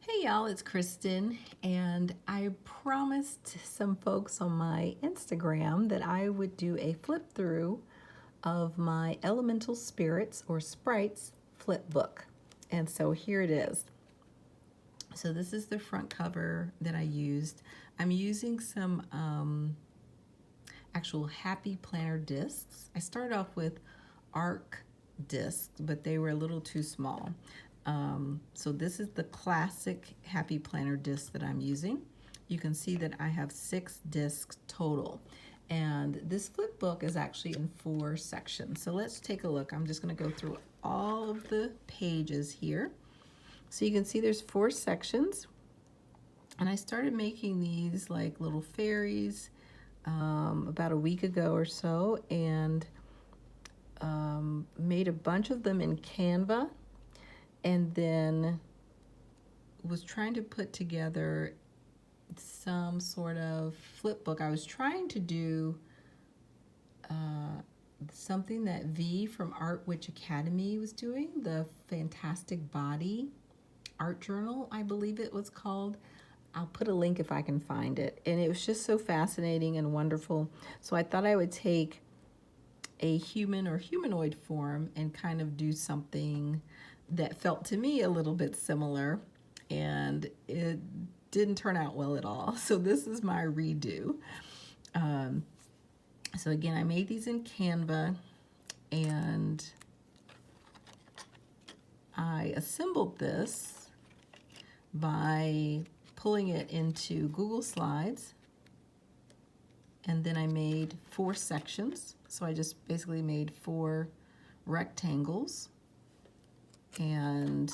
Hey y'all, it's Kristen, and I promised some folks on my Instagram that I would do a flip through of my Elemental Spirits or Sprites Flipbook. And so here it is. So this is the front cover that I used. I'm using some actual Happy Planner discs. I started off with ARC discs, but they were a little too small. So this is the classic Happy Planner disc that I'm using. You can see that I have 6 discs total. And this flip book is actually in 4 sections. So let's take a look. I'm just going to go through all of the pages here. So you can see there's 4 sections. And I started making these like little fairies about a week ago or so, and made a bunch of them in Canva. And then was trying to put together some sort of flip book. I was trying to do something that V from Art Witch Academy was doing, the Fantastic Body art journal, I believe it was called. I'll put a link if I can find it. And it was just so fascinating and wonderful. So I thought I would take a human or humanoid form and kind of do something that felt to me a little bit similar, and it didn't turn out well at all. So this is my redo. So again, I made these in Canva, and I assembled this by pulling it into Google Slides, and then I made 4 sections. So I just basically made 4 rectangles and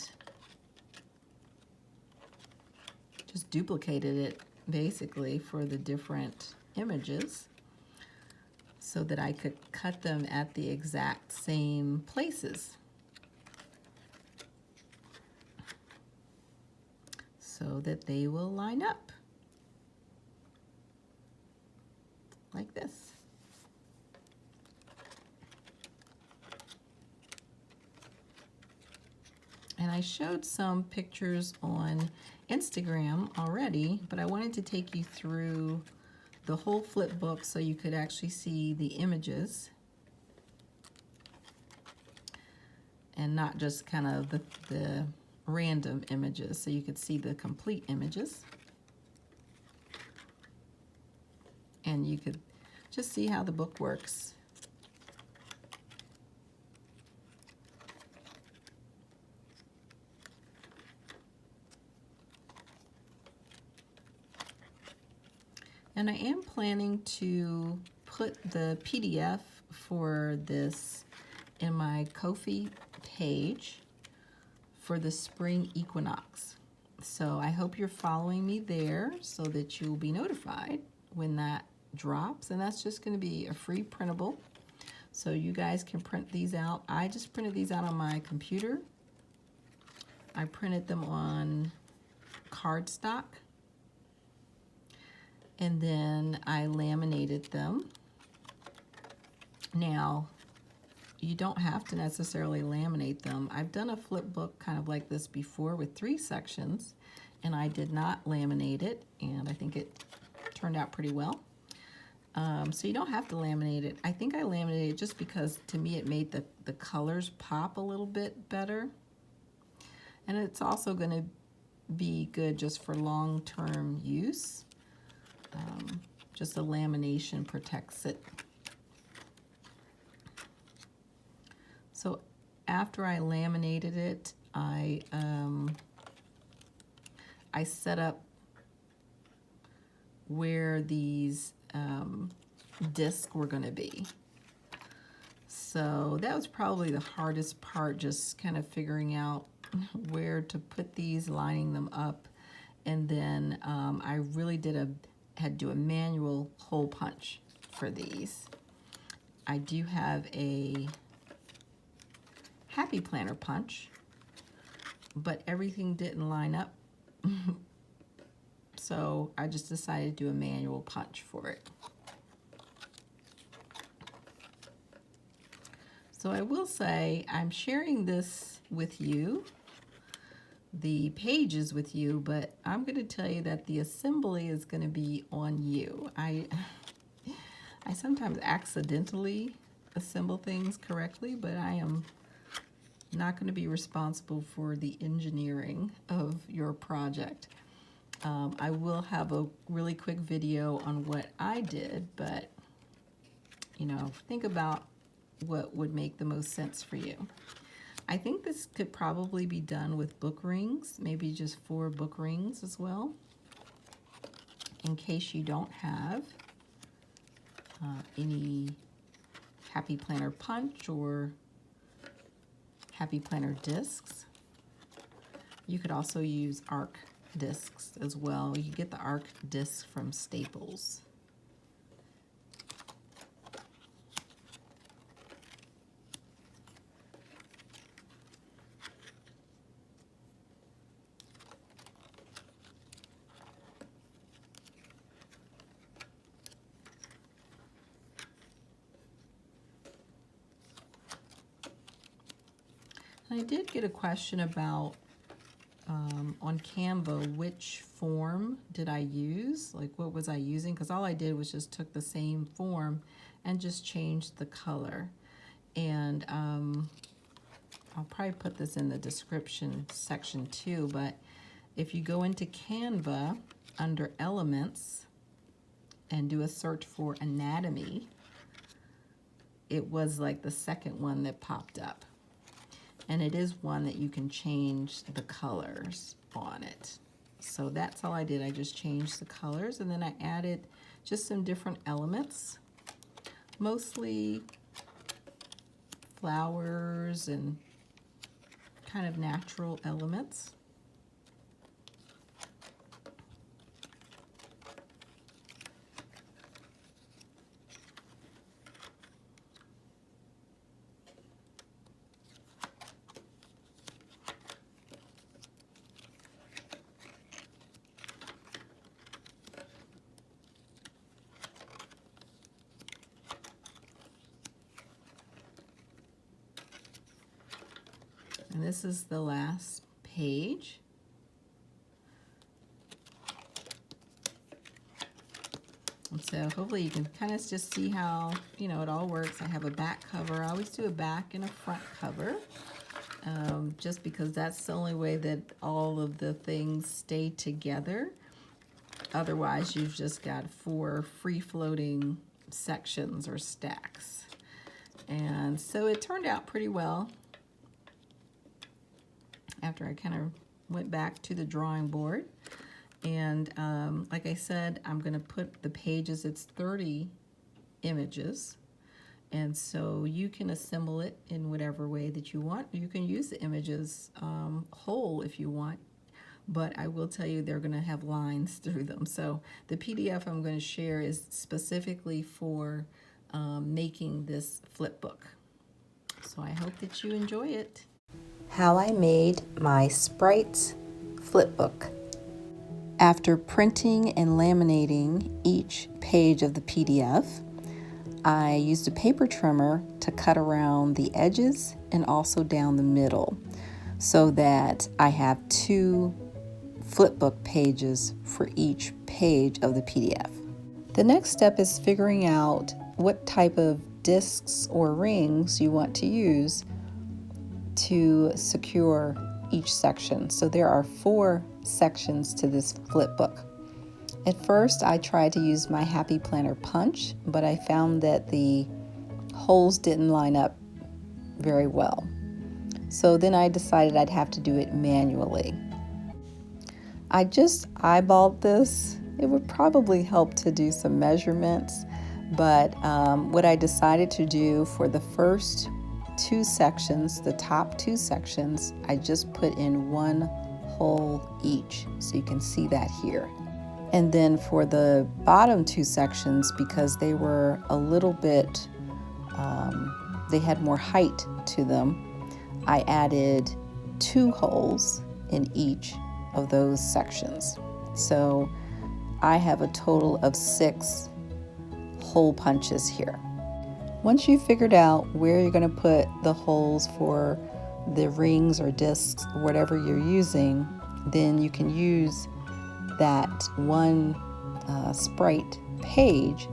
just duplicated it basically for the different images so that I could cut them at the exact same places, so that they will line up like this. And I showed some pictures on Instagram already, but I wanted to take you through the whole flip book so you could actually see the images and not just kind of the random images, so you could see the complete images. And you could just see how the book works. And I am planning to put the PDF for this in my Ko-fi page for the spring equinox. So I hope you're following me there so that you'll be notified when that drops. And that's just going to be a free printable. So you guys can print these out. I just printed these out on my computer. I printed them on cardstock, and then I laminated them. Now, you don't have to necessarily laminate them. I've done a flip book kind of like this before with 3 sections, and I did not laminate it, and I think it turned out pretty well. So you don't have to laminate it. I think I laminated it just because to me it made the colors pop a little bit better. And it's also going to be good just for long-term use. Just the lamination protects it. So after I laminated it, I set up where these discs were going to be. So that was probably the hardest part, just kind of figuring out where to put these, lining them up. And then I really had to do a manual hole punch for these. I do have a Happy Planner punch, but everything didn't line up. So I just decided to do a manual punch for it. So I will say I'm sharing this with you the pages with you, but I'm going to tell you that the assembly is going to be on you. I sometimes accidentally assemble things correctly, but I am not going to be responsible for the engineering of your project. I will have a really quick video on what I did, but you know, think about what would make the most sense for you. I think this could probably be done with book rings, maybe just 4 book rings as well, in case you don't have any Happy Planner punch or Happy Planner discs. You could also use ARC discs as well. You can get the ARC discs from Staples. I did get a question about on Canva, which form did I use? Like, what was I using? Because all I did was just took the same form and just changed the color. And I'll probably put this in the description section too, but if you go into Canva under Elements and do a search for Anatomy, it was like the second one that popped up. And it is one that you can change the colors on it. So that's all I did. I just changed the colors, and then I added just some different elements, mostly flowers and kind of natural elements. And this is the last page. And so hopefully you can kind of just see how, you know, it all works. I have a back cover. I always do a back and a front cover, just because that's the only way that all of the things stay together. Otherwise, you've just got 4 free-floating sections or stacks. And so it turned out pretty well. After I kind of went back to the drawing board. And like I said, I'm going to put the pages, it's 30 images. And so you can assemble it in whatever way that you want. You can use the images whole if you want, but I will tell you they're going to have lines through them. So the PDF I'm going to share is specifically for making this flip book. So I hope that you enjoy it. How I made my Sprites Flipbook. After printing and laminating each page of the PDF, I used a paper trimmer to cut around the edges and also down the middle so that I have 2 flipbook pages for each page of the PDF. The next step is figuring out what type of discs or rings you want to use to secure each section. So there are 4 sections to this flip book. At first I tried to use my Happy Planner punch, but I found that the holes didn't line up very well. So then I decided I'd have to do it manually. I just eyeballed this. It would probably help to do some measurements, but what I decided to do for the first 2 sections, the top 2 sections, I just put in 1 hole each, so you can see that here. And then for the bottom 2 sections, because they were a little bit, they had more height to them, I added 2 holes in each of those sections. So I have a total of 6 hole punches here. Once you've figured out where you're going to put the holes for the rings or discs, whatever you're using, then you can use that one Sprite page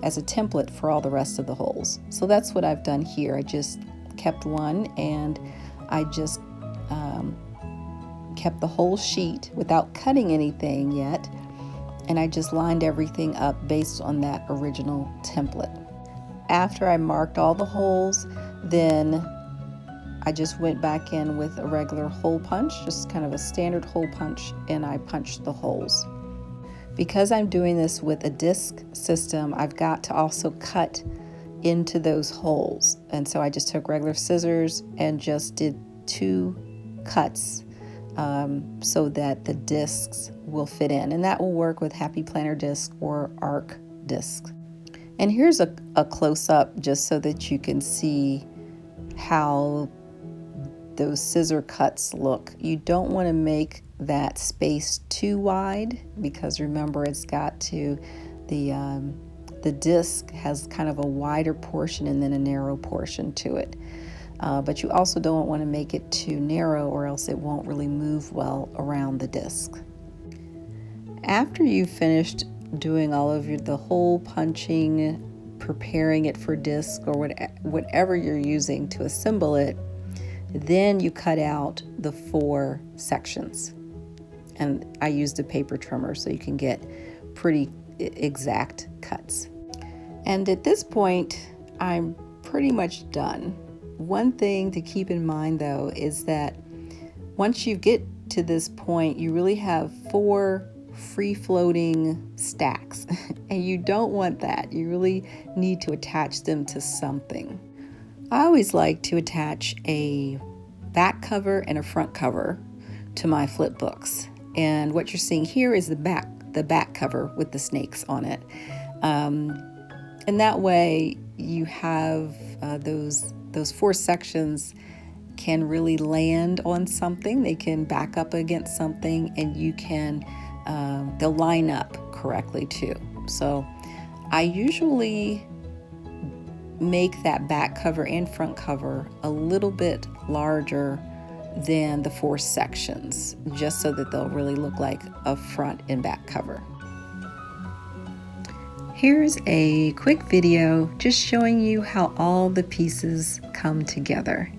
as a template for all the rest of the holes. So that's what I've done here. I just kept one, and I just kept the whole sheet without cutting anything yet, and I just lined everything up based on that original template. After I marked all the holes, then I just went back in with a regular hole punch, just kind of a standard hole punch, and I punched the holes. Because I'm doing this with a disc system, I've got to also cut into those holes. And so I just took regular scissors and just did 2 cuts so that the discs will fit in. And that will work with Happy Planner disc or ARC discs. And here's a close-up just so that you can see how those scissor cuts look. You don't want to make that space too wide, because remember, it's got to, the disc has kind of a wider portion and then a narrow portion to it. But you also don't want to make it too narrow, or else it won't really move well around the disc. After you've finished doing all of the hole punching, preparing it for disc or whatever you're using to assemble it, then you cut out the 4 sections. And I used a paper trimmer so you can get pretty exact cuts. And at this point, I'm pretty much done. One thing to keep in mind though is that once you get to this point, you really have 4 free-floating stacks, and you don't want that. You really need to attach them to something. I always like to attach a back cover and a front cover to my flip books. And what you're seeing here is the back cover with the snakes on it. And that way you have those 4 sections can really land on something. They can back up against something, and you can, they'll line up correctly too. So I usually make that back cover and front cover a little bit larger than the 4 sections, just so that they'll really look like a front and back cover. Here's a quick video just showing you how all the pieces come together.